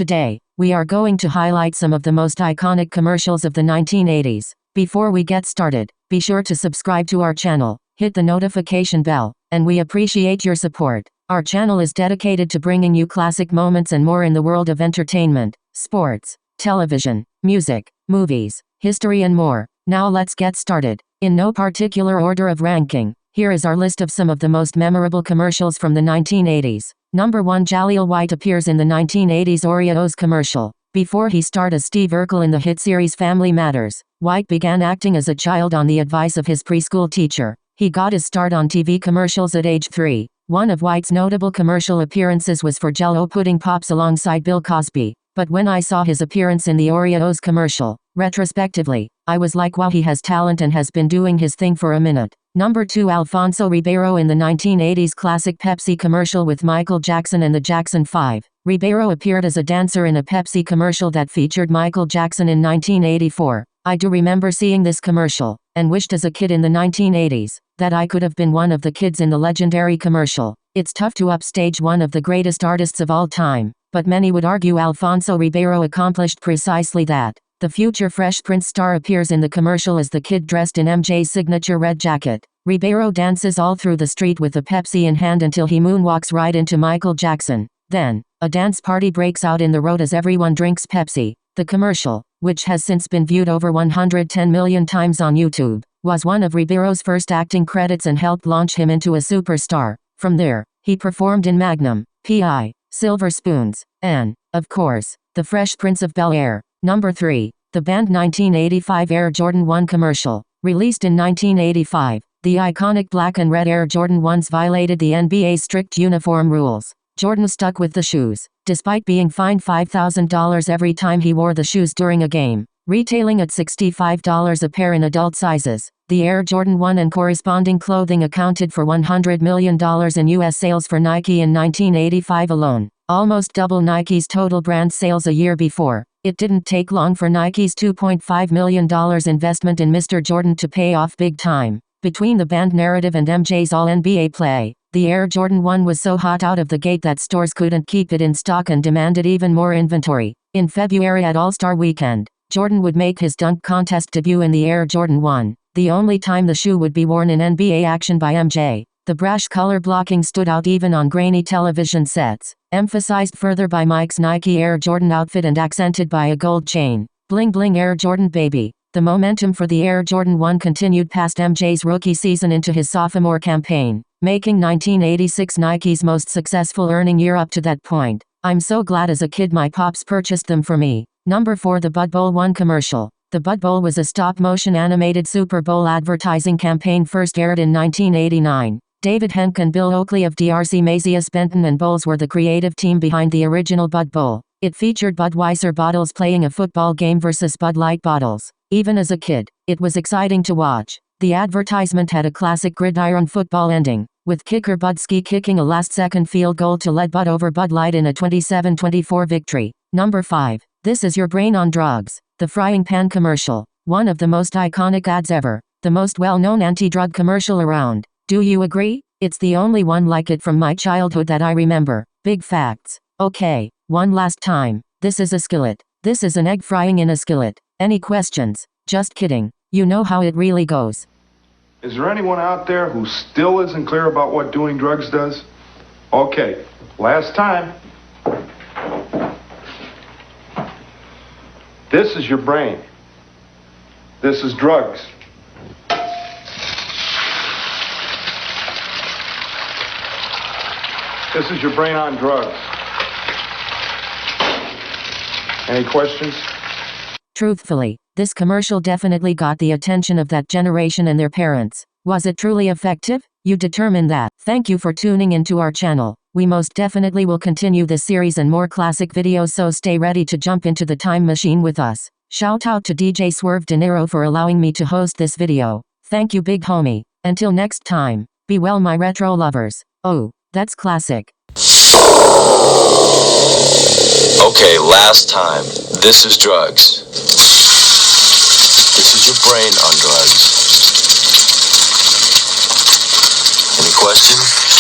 Today, we are going to highlight some of the most iconic commercials of the 1980s. Before we get started, be sure to subscribe to our channel, hit the notification bell, and we appreciate your support. Our channel is dedicated to bringing you classic moments and more in the world of entertainment, sports, television, music, movies, history and more. Now let's get started. In no particular order of ranking, here is our list of some of the most memorable commercials from the 1980s. Number 1. Jaleel White appears in the 1980s Oreos commercial. Before he starred as Steve Urkel in the hit series Family Matters, White began acting as a child on the advice of his preschool teacher. He got his start on TV commercials at age 3. One of White's notable commercial appearances was for Jell-O pudding pops alongside Bill Cosby. But when I saw his appearance in the Oreos commercial, retrospectively, I was like, wow, he has talent and has been doing his thing for a minute. Number 2. Alfonso Ribeiro in the 1980s classic Pepsi commercial with Michael Jackson and the Jackson 5. Ribeiro appeared as a dancer in a Pepsi commercial that featured Michael Jackson in 1984. I do remember seeing this commercial, and wished as a kid in the 1980s, that I could have been one of the kids in the legendary commercial. It's tough to upstage one of the greatest artists of all time, but many would argue Alfonso Ribeiro accomplished precisely that. The future Fresh Prince star appears in the commercial as the kid dressed in MJ's signature red jacket. Ribeiro dances all through the street with a Pepsi in hand until he moonwalks right into Michael Jackson. Then, a dance party breaks out in the road as everyone drinks Pepsi. The commercial, which has since been viewed over 110 million times on YouTube, was one of Ribeiro's first acting credits and helped launch him into a superstar. From there, he performed in Magnum, P.I., Silver Spoons, and, of course, The Fresh Prince of Bel-Air. Number 3. The band 1985 Air Jordan 1 commercial. Released in 1985, the iconic black and red Air Jordan 1s violated the NBA's strict uniform rules. Jordan stuck with the shoes, despite being fined $5,000 every time he wore the shoes during a game. Retailing at $65 a pair in adult sizes, the Air Jordan 1 and corresponding clothing accounted for $100 million in U.S. sales for Nike in 1985 alone, almost double Nike's total brand sales a year before. It didn't take long for Nike's $2.5 million investment in Mr. Jordan to pay off big time. Between the band narrative and MJ's All-NBA play, the Air Jordan 1 was so hot out of the gate that stores couldn't keep it in stock and demanded even more inventory. In February at All-Star Weekend, Jordan would make his dunk contest debut in the Air Jordan 1, the only time the shoe would be worn in NBA action by MJ. The brash color blocking stood out even on grainy television sets, emphasized further by Mike's Nike Air Jordan outfit and accented by a gold chain. Bling bling Air Jordan baby. The momentum for the Air Jordan 1 continued past MJ's rookie season into his sophomore campaign, making 1986 Nike's most successful earning year up to that point. I'm so glad as a kid my pops purchased them for me. Number 4. The Bud Bowl 1 commercial. The Bud Bowl was a stop-motion animated Super Bowl advertising campaign first aired in 1989. David Henke and Bill Oakley of DRC Mazias Benton and Bowles were the creative team behind the original Bud Bowl. It featured Budweiser bottles playing a football game versus Bud Light bottles. Even as a kid, it was exciting to watch. The advertisement had a classic gridiron football ending, with kicker Bud Ski kicking a last-second field goal to lead Bud over Bud Light in a 27-24 victory. Number 5. This Is Your Brain on Drugs. The Frying Pan commercial. One of the most iconic ads ever. The most well-known anti-drug commercial around. Do you agree? It's the only one like it from my childhood that I remember. Big facts. Okay, one last time. This is a skillet. This is an egg frying in a skillet. Any questions? Just kidding. You know how it really goes. Is there anyone out there who still isn't clear about what doing drugs does? Okay, last time. This is your brain. This is drugs. This is your brain on drugs. Any questions? Truthfully, this commercial definitely got the attention of that generation and their parents. Was it truly effective? You determine that. Thank you for tuning into our channel. We most definitely will continue this series and more classic videos, so stay ready to jump into the time machine with us. Shout out to DJ Swirv Deniro for allowing me to host this video. Thank you, big homie. Until next time, be well my retro lovers. Oh, that's classic. Okay, last time. This is drugs. This is your brain on drugs. Any questions?